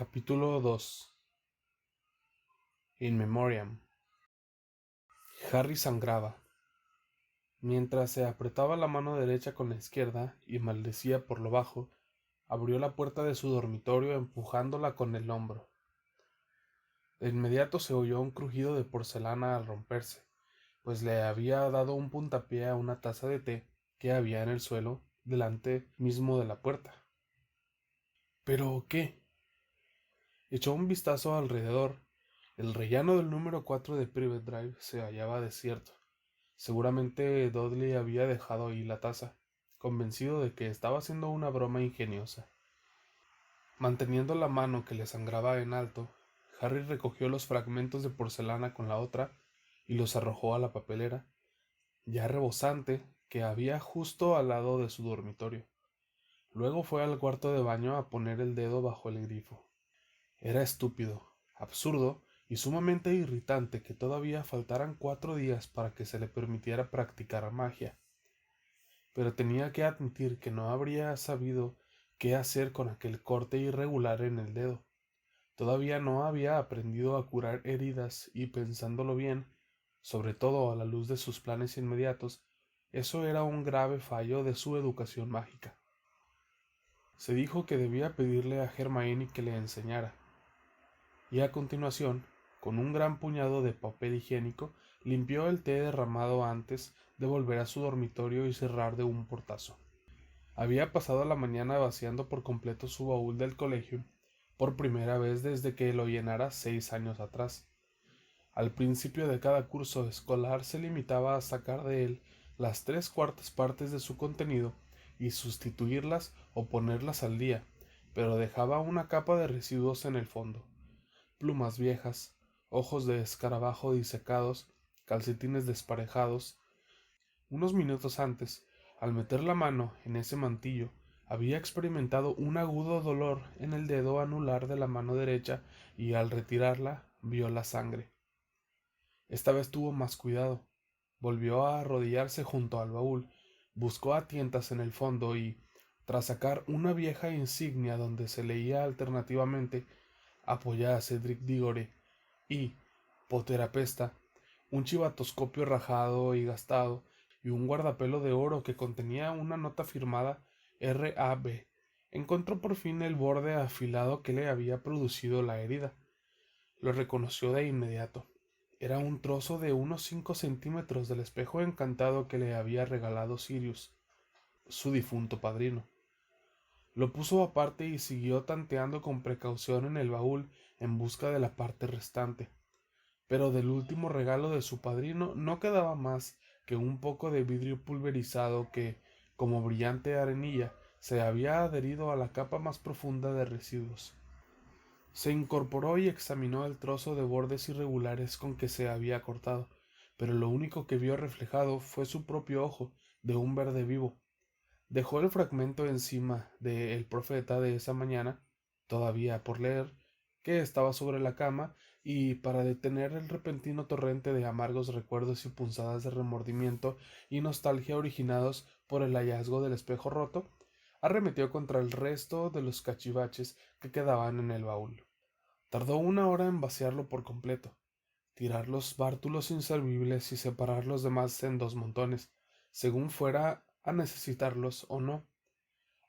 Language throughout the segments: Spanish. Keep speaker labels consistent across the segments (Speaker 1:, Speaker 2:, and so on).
Speaker 1: Capítulo 2. In Memoriam. Harry sangraba. Mientras se apretaba la mano derecha con la izquierda y maldecía por lo bajo, abrió la puerta de su dormitorio empujándola con el hombro. De inmediato se oyó un crujido de porcelana al romperse, pues le había dado un puntapié a una taza de té que había en el suelo delante mismo de la puerta. ¿Pero qué? Echó un vistazo alrededor. El rellano del número 4 de Privet Drive se hallaba desierto. Seguramente Dudley había dejado ahí la taza, convencido de que estaba haciendo una broma ingeniosa. Manteniendo la mano que le sangraba en alto, Harry recogió los fragmentos de porcelana con la otra y los arrojó a la papelera, ya rebosante, que había justo al lado de su dormitorio. Luego fue al cuarto de baño a poner el dedo bajo el grifo. Era estúpido, absurdo y sumamente irritante que todavía faltaran 4 días para que se le permitiera practicar magia. Pero tenía que admitir que no habría sabido qué hacer con aquel corte irregular en el dedo. Todavía no había aprendido a curar heridas y, pensándolo bien, sobre todo a la luz de sus planes inmediatos, eso era un grave fallo de su educación mágica. Se dijo que debía pedirle a Hermione que le enseñara, y a continuación, con un gran puñado de papel higiénico, limpió el té derramado antes de volver a su dormitorio y cerrar de un portazo. Había pasado la mañana vaciando por completo su baúl del colegio, por primera vez desde que lo llenara 6 años atrás. Al principio de cada curso escolar se limitaba a sacar de él las 3/4 partes de su contenido y sustituirlas o ponerlas al día, pero dejaba una capa de residuos en el fondo: plumas viejas, ojos de escarabajo disecados, calcetines desparejados. Unos minutos antes, al meter la mano en ese mantillo, había experimentado un agudo dolor en el dedo anular de la mano derecha y al retirarla vio la sangre. Esta vez tuvo más cuidado. Volvió a arrodillarse junto al baúl, buscó a tientas en el fondo y, tras sacar una vieja insignia donde se leía alternativamente Apoya a Cedric Diggory y Poterapesta, un chivatoscopio rajado y gastado, y un guardapelo de oro que contenía una nota firmada R.A.B., encontró por fin el borde afilado que le había producido la herida. Lo reconoció de inmediato. Era un trozo de unos 5 centímetros del espejo encantado que le había regalado Sirius, su difunto padrino. Lo puso aparte y siguió tanteando con precaución en el baúl en busca de la parte restante. Pero del último regalo de su padrino no quedaba más que un poco de vidrio pulverizado que, como brillante arenilla, se había adherido a la capa más profunda de residuos. Se incorporó y examinó el trozo de bordes irregulares con que se había cortado, pero lo único que vio reflejado fue su propio ojo, de un verde vivo. Dejó el fragmento encima de El Profeta de esa mañana, todavía por leer, que estaba sobre la cama, y para detener el repentino torrente de amargos recuerdos y punzadas de remordimiento y nostalgia originados por el hallazgo del espejo roto, arremetió contra el resto de los cachivaches que quedaban en el baúl. Tardó 1 hora en vaciarlo por completo, tirar los bártulos inservibles y separar los demás en 2 montones, según fuera a necesitarlos o no.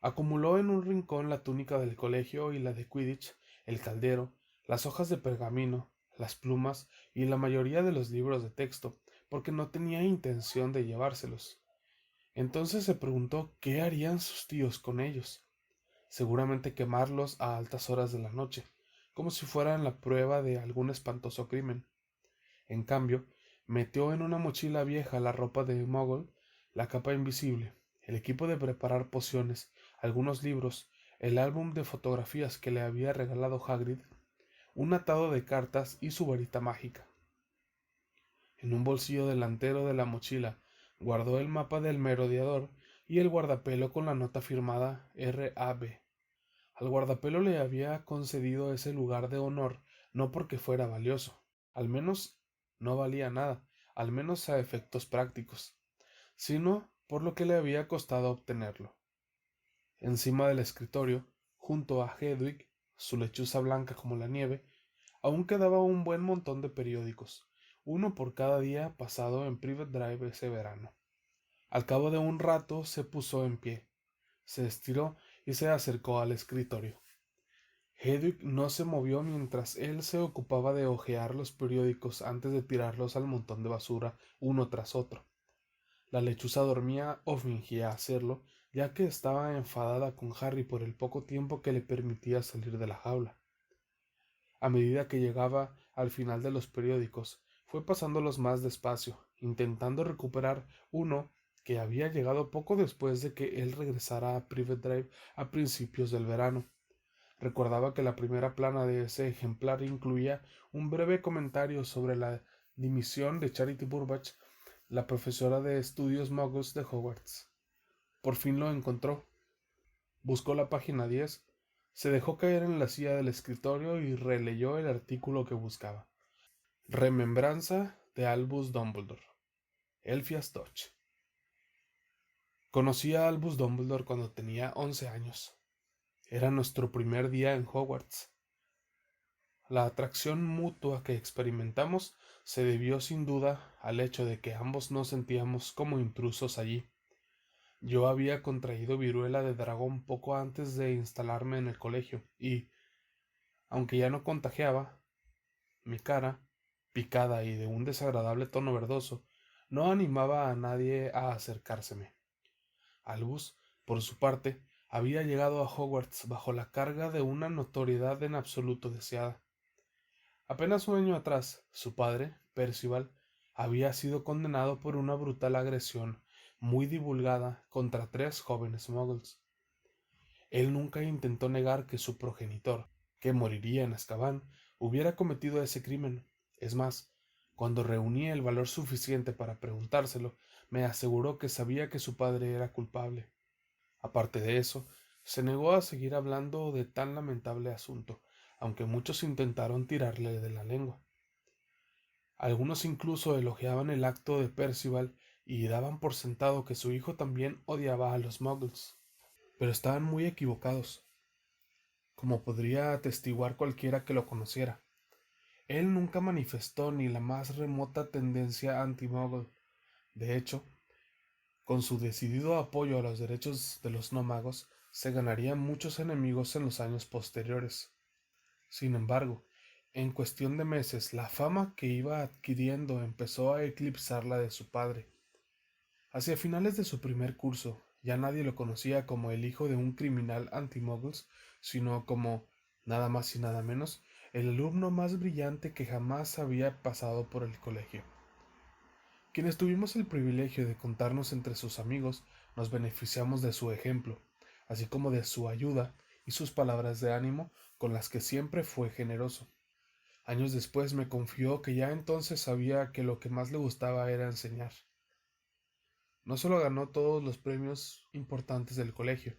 Speaker 1: Acumuló en un rincón la túnica del colegio y la de Quidditch, el caldero, las hojas de pergamino, las plumas y la mayoría de los libros de texto, porque no tenía intención de llevárselos. Entonces se preguntó qué harían sus tíos con ellos. Seguramente quemarlos a altas horas de la noche, como si fueran la prueba de algún espantoso crimen. En cambio, metió en una mochila vieja la ropa de Muggle, la capa invisible, el equipo de preparar pociones, algunos libros, el álbum de fotografías que le había regalado Hagrid, un atado de cartas y su varita mágica. En un bolsillo delantero de la mochila guardó el mapa del merodeador y el guardapelo con la nota firmada R.A.B. Al guardapelo le había concedido ese lugar de honor no porque fuera valioso, al menos no valía nada, al menos a efectos prácticos, sino por lo que le había costado obtenerlo. Encima del escritorio, junto a Hedwig, su lechuza blanca como la nieve, aún quedaba un buen montón de periódicos, uno por cada día pasado en Private Drive ese verano. Al cabo de un rato se puso en pie, se estiró y se acercó al escritorio. Hedwig no se movió mientras él se ocupaba de hojear los periódicos antes de tirarlos al montón de basura uno tras otro. La lechuza dormía o fingía hacerlo, ya que estaba enfadada con Harry por el poco tiempo que le permitía salir de la jaula. A medida que llegaba al final de los periódicos, fue pasándolos más despacio, intentando recuperar uno que había llegado poco después de que él regresara a Private Drive a principios del verano. Recordaba que la primera plana de ese ejemplar incluía un breve comentario sobre la dimisión de Charity Burbage, la profesora de estudios muggles de Hogwarts. Por fin lo encontró. Buscó la página 10, se dejó caer en la silla del escritorio y releyó el artículo que buscaba. Remembranza de Albus Dumbledore. Elphias Touch. Conocí a Albus Dumbledore cuando tenía 11 años. Era nuestro primer día en Hogwarts. La atracción mutua que experimentamos se debió sin duda al hecho de que ambos nos sentíamos como intrusos allí. Yo había contraído viruela de dragón poco antes de instalarme en el colegio y, aunque ya no contagiaba, mi cara, picada y de un desagradable tono verdoso, no animaba a nadie a acercárseme. Albus, por su parte, había llegado a Hogwarts bajo la carga de una notoriedad en absoluto deseada. Apenas un año atrás, su padre, Percival, había sido condenado por una brutal agresión muy divulgada contra 3 jóvenes muggles. Él nunca intentó negar que su progenitor, que moriría en Azkaban, hubiera cometido ese crimen. Es más, cuando reuní el valor suficiente para preguntárselo, me aseguró que sabía que su padre era culpable. Aparte de eso, se negó a seguir hablando de tan lamentable asunto, aunque muchos intentaron tirarle de la lengua. Algunos incluso elogiaban el acto de Percival y daban por sentado que su hijo también odiaba a los muggles. Pero estaban muy equivocados, como podría atestiguar cualquiera que lo conociera. Él nunca manifestó ni la más remota tendencia anti-muggle. De hecho, con su decidido apoyo a los derechos de los no magos, se ganaría muchos enemigos en los años posteriores. Sin embargo, en cuestión de meses, la fama que iba adquiriendo empezó a eclipsar la de su padre. Hacia finales de su primer curso, ya nadie lo conocía como el hijo de un criminal anti-muggles, sino como, nada más y nada menos, el alumno más brillante que jamás había pasado por el colegio. Quienes tuvimos el privilegio de contarnos entre sus amigos, nos beneficiamos de su ejemplo, así como de su ayuda y sus palabras de ánimo con las que siempre fue generoso. Años después me confió que ya entonces sabía que lo que más le gustaba era enseñar. No solo ganó todos los premios importantes del colegio,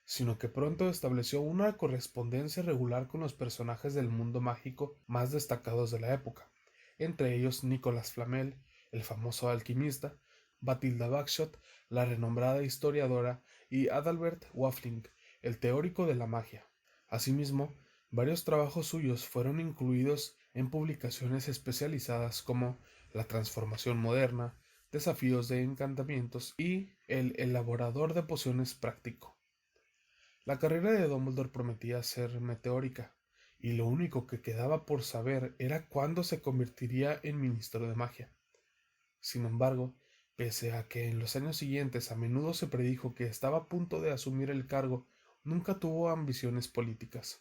Speaker 1: sino que pronto estableció una correspondencia regular con los personajes del mundo mágico más destacados de la época, entre ellos Nicolas Flamel, el famoso alquimista, Bathilda Bagshot, la renombrada historiadora, y Adalbert Waffling, el teórico de la magia. Asimismo, varios trabajos suyos fueron incluidos en publicaciones especializadas como La transformación moderna, Desafíos de encantamientos y El elaborador de pociones práctico. La carrera de Dumbledore prometía ser meteórica, y lo único que quedaba por saber era cuándo se convertiría en ministro de magia. Sin embargo, pese a que en los años siguientes a menudo se predijo que estaba a punto de asumir el cargo, nunca tuvo ambiciones políticas.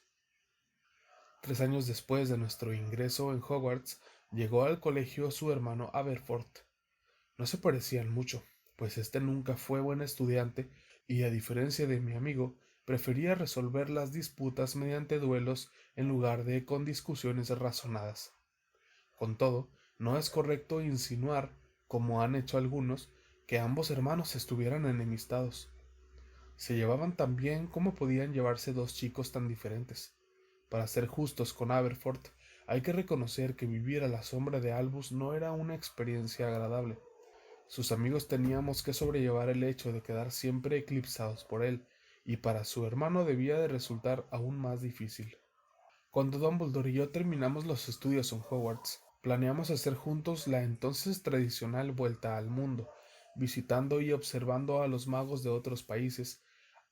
Speaker 1: 3 años después de nuestro ingreso en Hogwarts, llegó al colegio su hermano Aberforth. No se parecían mucho, pues este nunca fue buen estudiante y, a diferencia de mi amigo, prefería resolver las disputas mediante duelos en lugar de con discusiones razonadas. Con todo, no es correcto insinuar, como han hecho algunos, que ambos hermanos estuvieran enemistados. Se llevaban tan bien como podían llevarse dos chicos tan diferentes. Para ser justos con Aberforth, hay que reconocer que vivir a la sombra de Albus no era una experiencia agradable. Sus amigos teníamos que sobrellevar el hecho de quedar siempre eclipsados por él, y para su hermano debía de resultar aún más difícil. Cuando Dumbledore y yo terminamos los estudios en Hogwarts, planeamos hacer juntos la entonces tradicional vuelta al mundo, visitando y observando a los magos de otros países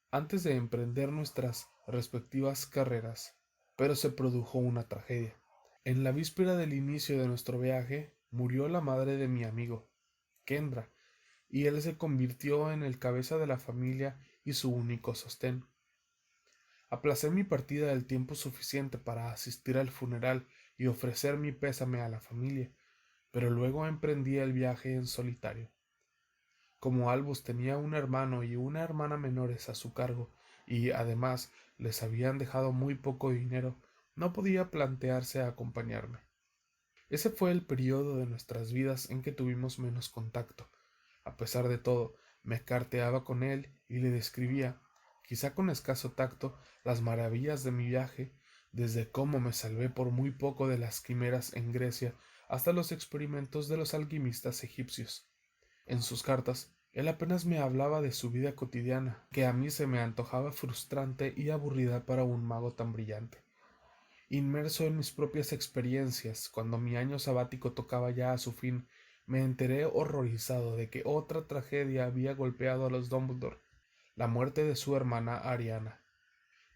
Speaker 1: antes de emprender nuestras respectivas carreras. Pero se produjo una tragedia. En la víspera del inicio de nuestro viaje, murió la madre de mi amigo, Kendra, y él se convirtió en el cabeza de la familia y su único sostén. Aplacé mi partida el tiempo suficiente para asistir al funeral y ofrecer mi pésame a la familia, pero luego emprendí el viaje en solitario. Como Albus tenía un hermano y una hermana menores a su cargo, y además les habían dejado muy poco dinero, no podía plantearse acompañarme. Ese fue el periodo de nuestras vidas en que tuvimos menos contacto. A pesar de todo, me carteaba con él y le describía, quizá con escaso tacto, las maravillas de mi viaje, desde cómo me salvé por muy poco de las quimeras en Grecia hasta los experimentos de los alquimistas egipcios. En sus cartas, él apenas me hablaba de su vida cotidiana, que a mí se me antojaba frustrante y aburrida para un mago tan brillante. Inmerso en mis propias experiencias, cuando mi año sabático tocaba ya a su fin, me enteré horrorizado de que otra tragedia había golpeado a los Dumbledore, la muerte de su hermana Ariana.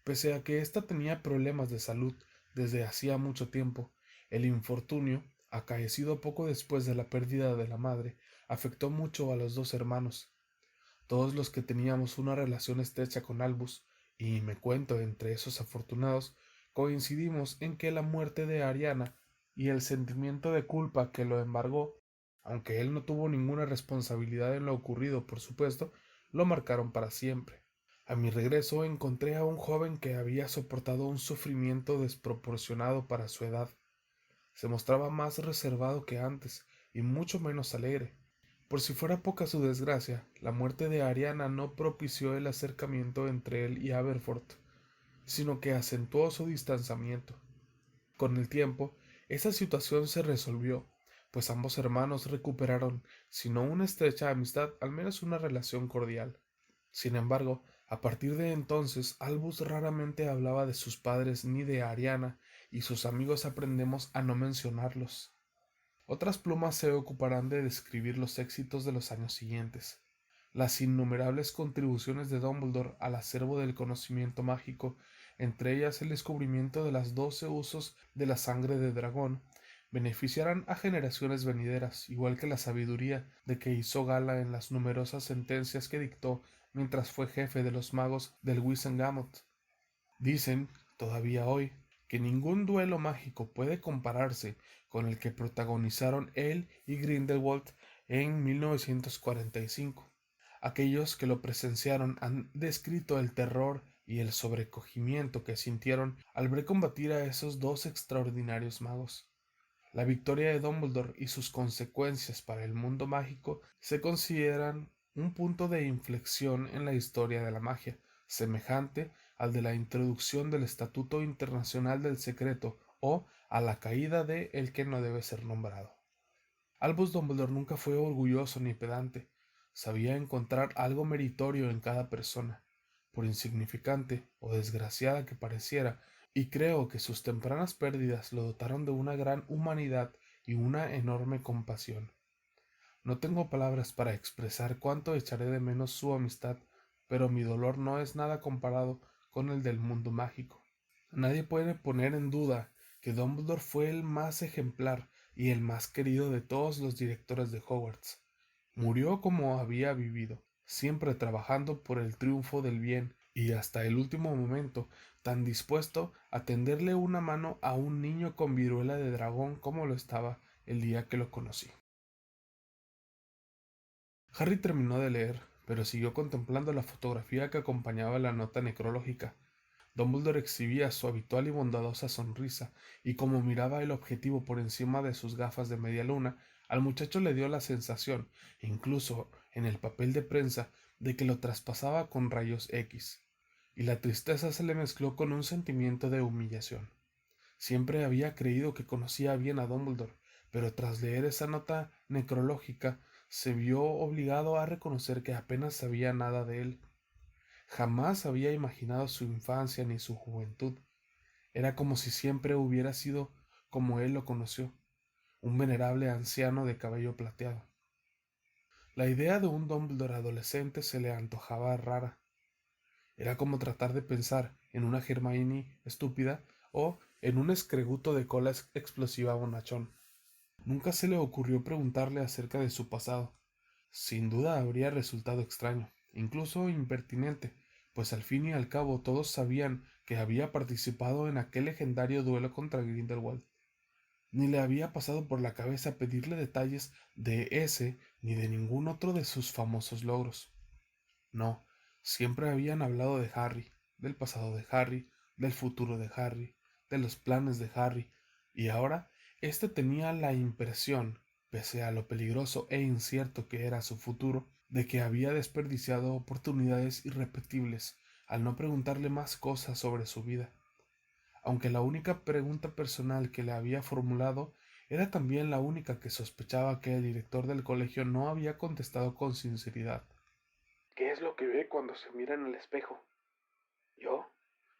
Speaker 1: Pese a que ésta tenía problemas de salud desde hacía mucho tiempo, el infortunio, acaecido poco después de la pérdida de la madre, afectó mucho a los dos hermanos. Todos los que teníamos una relación estrecha con Albus, y me cuento entre esos afortunados, coincidimos en que la muerte de Ariana y el sentimiento de culpa que lo embargó, aunque él no tuvo ninguna responsabilidad en lo ocurrido, por supuesto, lo marcaron para siempre. A mi regreso encontré a un joven que había soportado un sufrimiento desproporcionado para su edad. Se mostraba más reservado que antes y mucho menos alegre. Por si fuera poca su desgracia, la muerte de Ariana no propició el acercamiento entre él y Aberforth, sino que acentuó su distanciamiento. Con el tiempo, esa situación se resolvió, pues ambos hermanos recuperaron, si no una estrecha amistad, al menos una relación cordial. Sin embargo, a partir de entonces, Albus raramente hablaba de sus padres ni de Ariana, y sus amigos aprendemos a no mencionarlos. Otras plumas se ocuparán de describir los éxitos de los años siguientes. Las innumerables contribuciones de Dumbledore al acervo del conocimiento mágico, entre ellas el descubrimiento de las 12 usos de la sangre de dragón, beneficiarán a generaciones venideras, igual que la sabiduría de que hizo gala en las numerosas sentencias que dictó mientras fue jefe de los magos del Wizengamot. Dicen, todavía hoy, que ningún duelo mágico puede compararse con el que protagonizaron él y Grindelwald en 1945. Aquellos que lo presenciaron han descrito el terror y el sobrecogimiento que sintieron al ver combatir a esos dos extraordinarios magos. La victoria de Dumbledore y sus consecuencias para el mundo mágico se consideran un punto de inflexión en la historia de la magia, semejante al de la introducción del Estatuto Internacional del Secreto o a la caída de el que no debe ser nombrado. Albus Dumbledore nunca fue orgulloso ni pedante. Sabía encontrar algo meritorio en cada persona, por insignificante o desgraciada que pareciera, y creo que sus tempranas pérdidas lo dotaron de una gran humanidad y una enorme compasión. No tengo palabras para expresar cuánto echaré de menos su amistad, pero mi dolor no es nada comparado con el del mundo mágico. Nadie puede poner en duda que Dumbledore fue el más ejemplar y el más querido de todos los directores de Hogwarts. Murió como había vivido, siempre trabajando por el triunfo del bien y hasta el último momento tan dispuesto a tenderle una mano a un niño con viruela de dragón como lo estaba el día que lo conocí. Harry terminó de leer, pero siguió contemplando la fotografía que acompañaba la nota necrológica. Dumbledore exhibía su habitual y bondadosa sonrisa, y como miraba el objetivo por encima de sus gafas de media luna, al muchacho le dio la sensación, incluso en el papel de prensa, de que lo traspasaba con rayos X, y la tristeza se le mezcló con un sentimiento de humillación. Siempre había creído que conocía bien a Dumbledore, pero tras leer esa nota necrológica se vio obligado a reconocer que apenas sabía nada de él. Jamás había imaginado su infancia ni su juventud. Era como si siempre hubiera sido como él lo conoció, un venerable anciano de cabello plateado. La idea de un Dumbledore adolescente se le antojaba rara. Era como tratar de pensar en una Hermione estúpida o en un escreguto de cola explosiva bonachón. Nunca se le ocurrió preguntarle acerca de su pasado. Sin duda habría resultado extraño, incluso impertinente, pues al fin y al cabo todos sabían que había participado en aquel legendario duelo contra Grindelwald. Ni le había pasado por la cabeza pedirle detalles de ese ni de ningún otro de sus famosos logros. No, siempre habían hablado de Harry, del pasado de Harry, del futuro de Harry, de los planes de Harry, y ahora éste tenía la impresión, pese a lo peligroso e incierto que era su futuro, de que había desperdiciado oportunidades irrepetibles al no preguntarle más cosas sobre su vida, aunque la única pregunta personal que le había formulado era también la única que sospechaba que el director del colegio no había contestado con sinceridad. ¿Qué es lo que ve cuando se mira en el espejo? Yo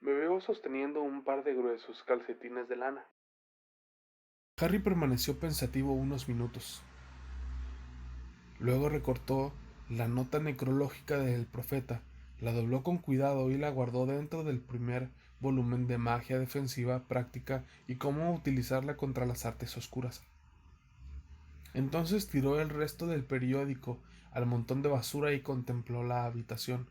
Speaker 1: me veo sosteniendo un par de gruesos calcetines de lana. Harry permaneció pensativo unos minutos. Luego recortó la nota necrológica del profeta, la dobló con cuidado y la guardó dentro del primer volumen de magia defensiva práctica y cómo utilizarla contra las artes oscuras. Entonces tiró el resto del periódico al montón de basura y contempló la habitación.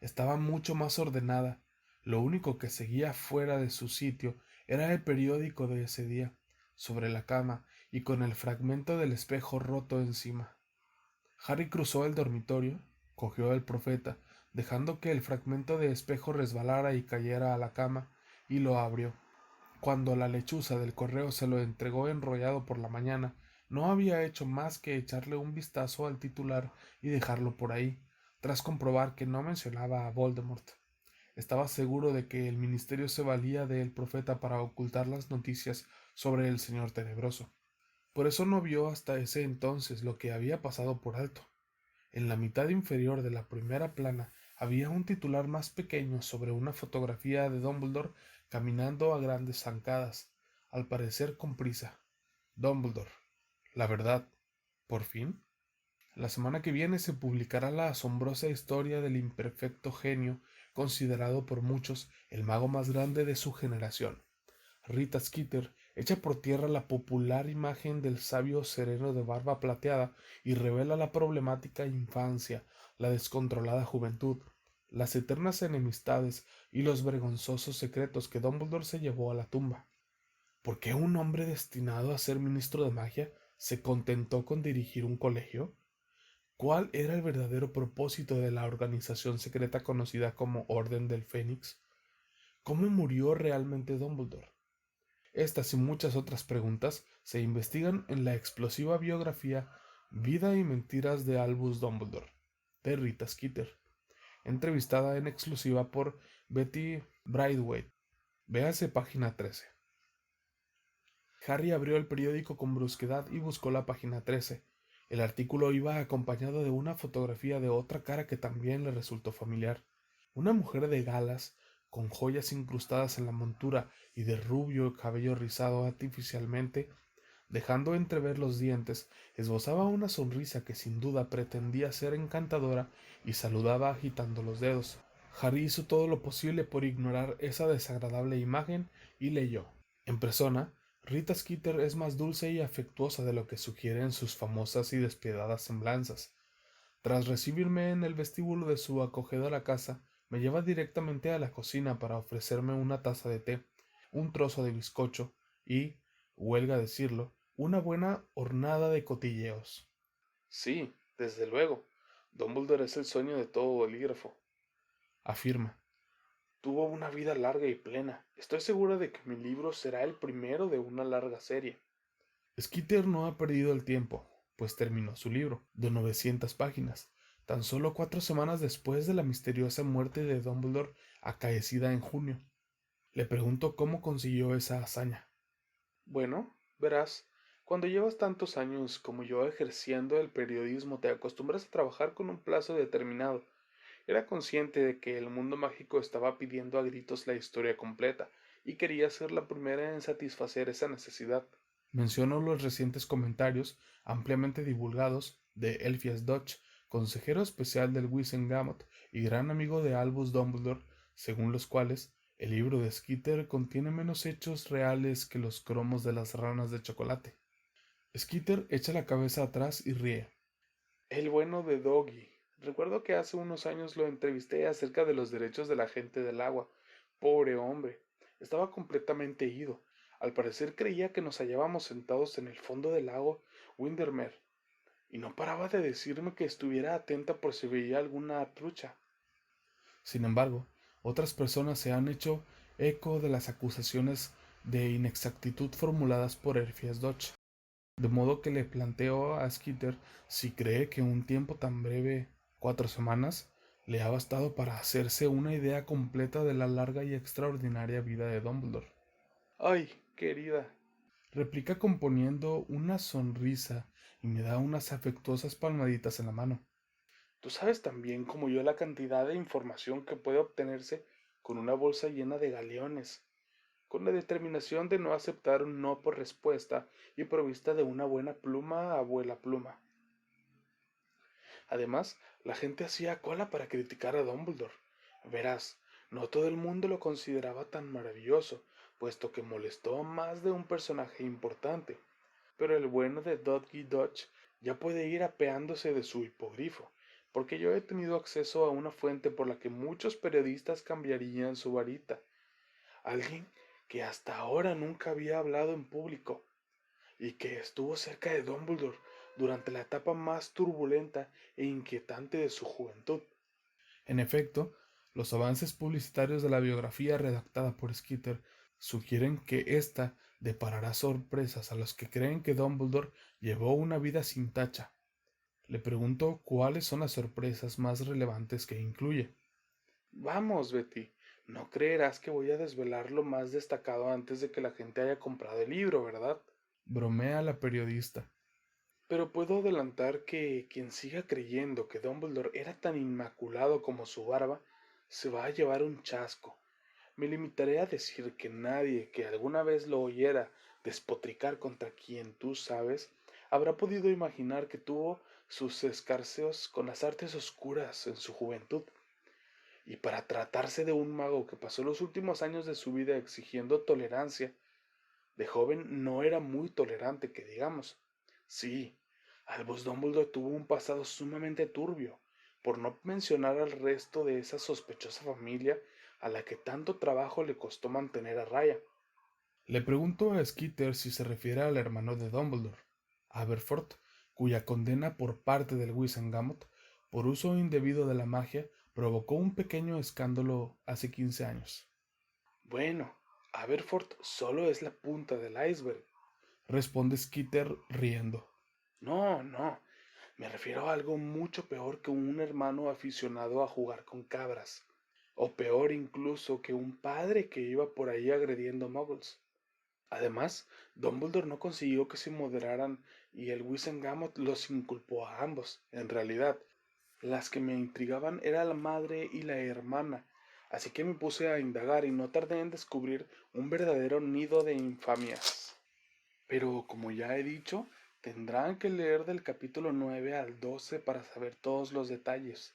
Speaker 1: Estaba mucho más ordenada. Lo único que seguía fuera de su sitio era el periódico de ese día, sobre la cama y con el fragmento del espejo roto encima. Harry cruzó el dormitorio, cogió el profeta, dejando que el fragmento de espejo resbalara y cayera a la cama, y lo abrió. Cuando la lechuza del correo se lo entregó enrollado por la mañana, no había hecho más que echarle un vistazo al titular y dejarlo por ahí, tras comprobar que no mencionaba a Voldemort. Estaba seguro de que el ministerio se valía del profeta para ocultar las noticias sobre el señor tenebroso. Por eso no vio hasta ese entonces lo que había pasado por alto. En la mitad inferior de la primera plana había un titular más pequeño sobre una fotografía de Dumbledore caminando a grandes zancadas, al parecer con prisa. Dumbledore. La verdad. ¿Por fin? La semana que viene se publicará la asombrosa historia del imperfecto genio, considerado por muchos el mago más grande de su generación. Rita Skeeter echa por tierra la popular imagen del sabio sereno de barba plateada y revela la problemática infancia, la descontrolada juventud, las eternas enemistades y los vergonzosos secretos que Dumbledore se llevó a la tumba. ¿Por qué un hombre destinado a ser ministro de magia se contentó con dirigir un colegio? ¿Cuál era el verdadero propósito de la organización secreta conocida como Orden del Fénix? ¿Cómo murió realmente Dumbledore? Estas y muchas otras preguntas se investigan en la explosiva biografía Vida y Mentiras de Albus Dumbledore, de Rita Skeeter, entrevistada en exclusiva por Betty Braithwaite. Véase página 13. Harry abrió el periódico con brusquedad y buscó la página 13. El artículo iba acompañado de una fotografía de otra cara que también le resultó familiar. Una mujer de galas, con joyas incrustadas en la montura y de rubio cabello rizado artificialmente, dejando entrever los dientes, esbozaba una sonrisa que sin duda pretendía ser encantadora y saludaba agitando los dedos. Harry hizo todo lo posible por ignorar esa desagradable imagen y leyó. En persona, Rita Skeeter es más dulce y afectuosa de lo que sugieren sus famosas y despiadadas semblanzas. Tras recibirme en el vestíbulo de su acogedora casa, me lleva directamente a la cocina para ofrecerme una taza de té, un trozo de bizcocho y, huelga decirlo, una buena hornada de cotilleos. Sí, desde luego, Dumbledore es el sueño de todo bolígrafo, afirma. Tuvo una vida larga y plena. Estoy segura de que mi libro será el primero de una larga serie. Skeeter no ha perdido el tiempo, pues terminó su libro, de 900 páginas, tan solo 4 semanas después de la misteriosa muerte de Dumbledore acaecida en junio. Le pregunto cómo consiguió esa hazaña. Bueno, verás, cuando llevas tantos años como yo ejerciendo el periodismo, te acostumbras a trabajar con un plazo determinado. Era consciente de que el mundo mágico estaba pidiendo a gritos la historia completa, y quería ser la primera en satisfacer esa necesidad. Mencionó los recientes comentarios ampliamente divulgados de Elphias Dodge, consejero especial del Wizengamot y gran amigo de Albus Dumbledore, según los cuales el libro de Skeeter contiene menos hechos reales que los cromos de las ranas de chocolate. Skeeter echa la cabeza atrás y ríe. El bueno de Doggy. Recuerdo que hace unos años lo entrevisté acerca de los derechos de la gente del agua. Pobre hombre. Estaba completamente ido. Al parecer creía que nos hallábamos sentados en el fondo del lago Windermere, y no paraba de decirme que estuviera atenta por si veía alguna trucha. Sin embargo, otras personas se han hecho eco de las acusaciones de inexactitud formuladas por Elphias Dodge, de modo que le planteo a Skeeter si cree que un tiempo tan breve, 4 semanas, le ha bastado para hacerse una idea completa de la larga y extraordinaria vida de Dumbledore. Ay, querida, replica componiendo una sonrisa y me da unas afectuosas palmaditas en la mano. Tú sabes tan bien como yo la cantidad de información que puede obtenerse con una bolsa llena de galeones, con la determinación de no aceptar un no por respuesta y provista de una buena pluma, abuela pluma. Además, la gente hacía cola para criticar a Dumbledore. Verás, no todo el mundo lo consideraba tan maravilloso, puesto que molestó a más de un personaje importante. Pero el bueno de Dudley Dodge ya puede ir apeándose de su hipogrifo, porque yo he tenido acceso a una fuente por la que muchos periodistas cambiarían su varita. Alguien que hasta ahora nunca había hablado en público y que estuvo cerca de Dumbledore durante la etapa más turbulenta e inquietante de su juventud. En efecto, los avances publicitarios de la biografía redactada por Skeeter sugieren que ésta deparará sorpresas a los que creen que Dumbledore llevó una vida sin tacha. Le pregunto cuáles son las sorpresas más relevantes que incluye. Vamos, Betty, no creerás que voy a desvelar lo más destacado antes de que la gente haya comprado el libro, ¿verdad? Bromea la periodista. Pero puedo adelantar que quien siga creyendo que Dumbledore era tan inmaculado como su barba, se va a llevar un chasco. Me limitaré a decir que nadie que alguna vez lo oyera despotricar contra quien tú sabes, habrá podido imaginar que tuvo sus escarceos con las artes oscuras en su juventud. Y para tratarse de un mago que pasó los últimos años de su vida exigiendo tolerancia, de joven no era muy tolerante, que digamos. Sí, Albus Dumbledore tuvo un pasado sumamente turbio, por no mencionar al resto de esa sospechosa familia a la que tanto trabajo le costó mantener a raya. Le pregunto a Skeeter si se refiere al hermano de Dumbledore, Aberforth, cuya condena por parte del Wizengamot por uso indebido de la magia provocó un pequeño escándalo hace 15 años. Bueno, Aberforth solo es la punta del iceberg, responde Skeeter riendo. No, no, me refiero a algo mucho peor que un hermano aficionado a jugar con cabras, o peor incluso que un padre que iba por ahí agrediendo muggles. Además, Dumbledore no consiguió que se moderaran y el Wizengamot los inculpó a ambos. En realidad, las que me intrigaban era la madre y la hermana, así que me puse a indagar y no tardé en descubrir un verdadero nido de infamias. Pero como ya he dicho, tendrán que leer del capítulo 9 al 12 para saber todos los detalles.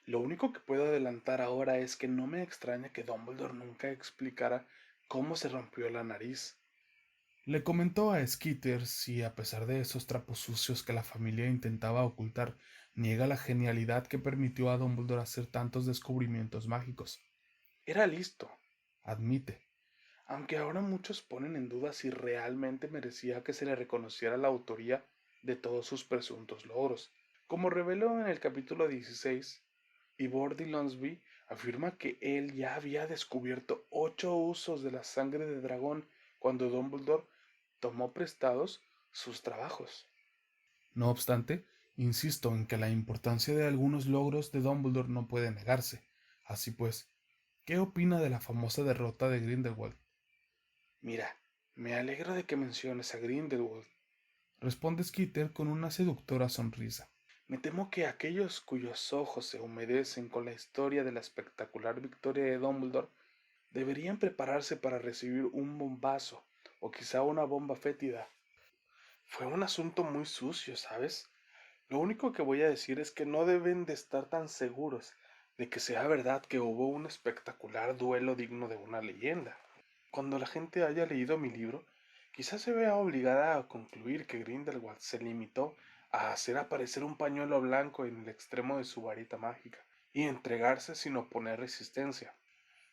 Speaker 1: Lo único que puedo adelantar ahora es que no me extraña que Dumbledore nunca explicara cómo se rompió la nariz. Le comentó a Skeeter si, a pesar de esos trapos sucios que la familia intentaba ocultar, niega la genialidad que permitió a Dumbledore hacer tantos descubrimientos mágicos. Era listo, admite, aunque ahora muchos ponen en duda si realmente merecía que se le reconociera la autoría de todos sus presuntos logros. Como reveló en el capítulo 16, Ivordi Lonsby afirma que él ya había descubierto 8 usos de la sangre de dragón cuando Dumbledore tomó prestados sus trabajos. No obstante, insisto en que la importancia de algunos logros de Dumbledore no puede negarse. Así pues, ¿qué opina de la famosa derrota de Grindelwald? Mira, me alegro de que menciones a Grindelwald, responde Skeeter con una seductora sonrisa. Me temo que aquellos cuyos ojos se humedecen con la historia de la espectacular victoria de Dumbledore Deberían prepararse para recibir un bombazo o quizá una bomba fétida. Fue un asunto muy sucio, ¿sabes? Lo único que voy a decir es que no deben de estar tan seguros de que sea verdad que hubo un espectacular duelo digno de una leyenda. Cuando la gente haya leído mi libro, quizás se vea obligada a concluir que Grindelwald se limitó a hacer aparecer un pañuelo blanco en el extremo de su varita mágica y entregarse sin oponer resistencia.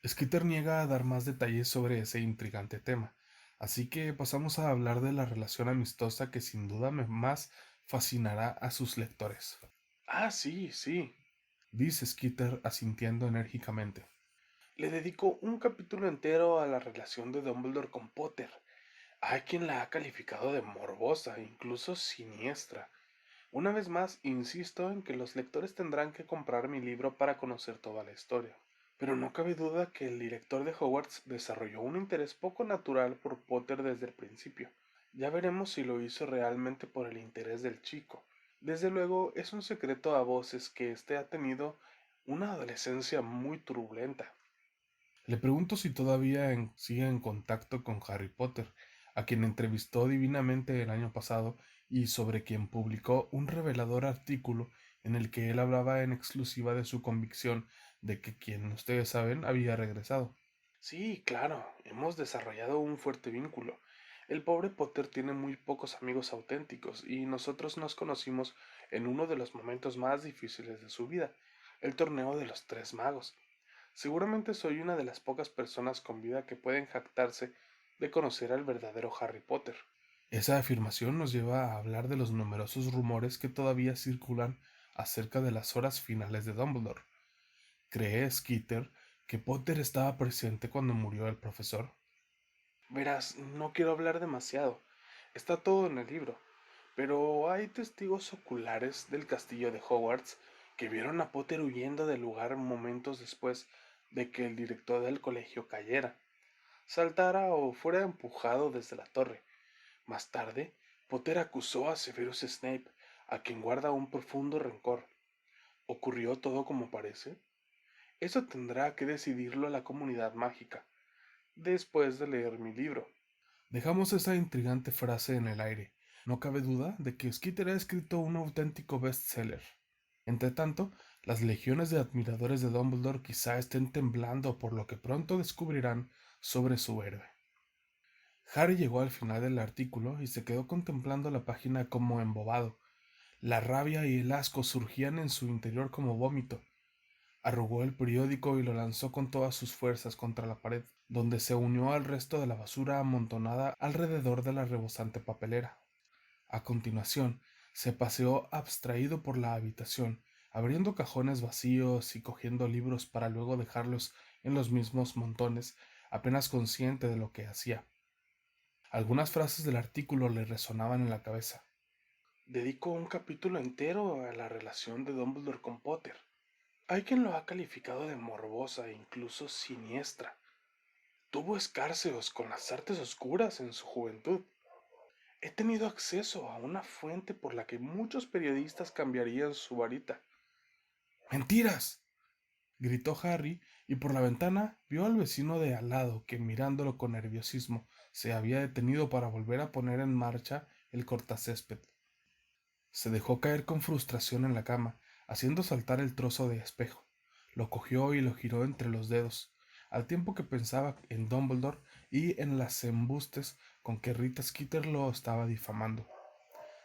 Speaker 1: Skeeter niega a dar más detalles sobre ese intrigante tema, así que pasamos a hablar de la relación amistosa que sin duda más fascinará a sus lectores. Ah, sí, sí, dice Skeeter asintiendo enérgicamente. Le dedico un capítulo entero a la relación de Dumbledore con Potter. Hay quien la ha calificado de morbosa, incluso siniestra. Una vez más, insisto en que los lectores tendrán que comprar mi libro para conocer toda la historia. Pero no cabe duda que el director de Hogwarts desarrolló un interés poco natural por Potter desde el principio. Ya veremos si lo hizo realmente por el interés del chico. Desde luego, es un secreto a voces que éste ha tenido una adolescencia muy turbulenta. Le pregunto si todavía sigue en contacto con Harry Potter, a quien entrevistó divinamente el año pasado y sobre quien publicó un revelador artículo en el que él hablaba en exclusiva de su convicción de que quien ustedes saben había regresado. Sí, claro, hemos desarrollado un fuerte vínculo. El pobre Potter tiene muy pocos amigos auténticos y nosotros nos conocimos en uno de los momentos más difíciles de su vida, el torneo de los Tres Magos. Seguramente soy una de las pocas personas con vida que pueden jactarse de conocer al verdadero Harry Potter. Esa afirmación nos lleva a hablar de los numerosos rumores que todavía circulan acerca de las horas finales de Dumbledore. ¿Cree Skeeter que Potter estaba presente cuando murió el profesor? Verás, no quiero hablar demasiado. Está todo en el libro. Pero hay testigos oculares del castillo de Hogwarts que vieron a Potter huyendo del lugar momentos después de que el director del colegio cayera, saltara o fuera empujado desde la torre. Más tarde, Potter acusó a Severus Snape, a quien guarda un profundo rencor. ¿Ocurrió todo como parece? Eso tendrá que decidirlo la comunidad mágica, después de leer mi libro. Dejamos esa intrigante frase en el aire. No cabe duda de que Skeeter ha escrito un auténtico bestseller. Entretanto, las legiones de admiradores de Dumbledore quizá estén temblando por lo que pronto descubrirán sobre su héroe. Harry llegó al final del artículo y se quedó contemplando la página como embobado. La rabia y el asco surgían en su interior como vómito. Arrugó el periódico y lo lanzó con todas sus fuerzas contra la pared, donde se unió al resto de la basura amontonada alrededor de la rebosante papelera. A continuación, se paseó abstraído por la habitación, abriendo cajones vacíos y cogiendo libros para luego dejarlos en los mismos montones, apenas consciente de lo que hacía. Algunas frases del artículo le resonaban en la cabeza. Dedico un capítulo entero a la relación de Dumbledore con Potter. Hay quien lo ha calificado de morbosa e incluso siniestra. Tuvo escarceos con las artes oscuras en su juventud. He tenido acceso a una fuente por la que muchos periodistas cambiarían su varita. ¡Mentiras!, gritó Harry, y por la ventana vio al vecino de al lado que, mirándolo con nerviosismo, se había detenido para volver a poner en marcha el cortacésped. Se dejó caer con frustración en la cama, haciendo saltar el trozo de espejo. Lo cogió y lo giró entre los dedos, al tiempo que pensaba en Dumbledore y en las embustes con que Rita Skeeter lo estaba difamando.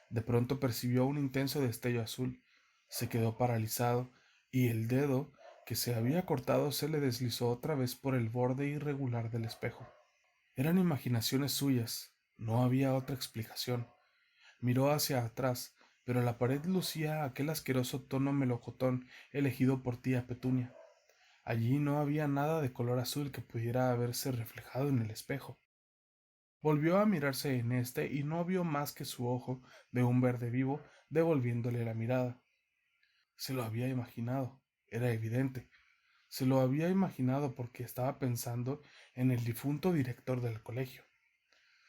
Speaker 1: De pronto percibió un intenso destello azul, se quedó paralizado y el dedo que se había cortado se le deslizó otra vez por el borde irregular del espejo. Eran imaginaciones suyas, no había otra explicación. Miró hacia atrás, pero la pared lucía aquel asqueroso tono melocotón elegido por tía Petunia. Allí no había nada de color azul que pudiera haberse reflejado en el espejo. Volvió a mirarse en este y no vio más que su ojo de un verde vivo devolviéndole la mirada. Se lo había imaginado, era evidente. Se lo había imaginado porque estaba pensando en el difunto director del colegio.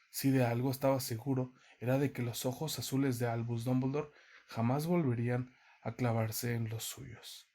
Speaker 1: Si de algo estaba seguro, era de que los ojos azules de Albus Dumbledore jamás volverían a clavarse en los suyos.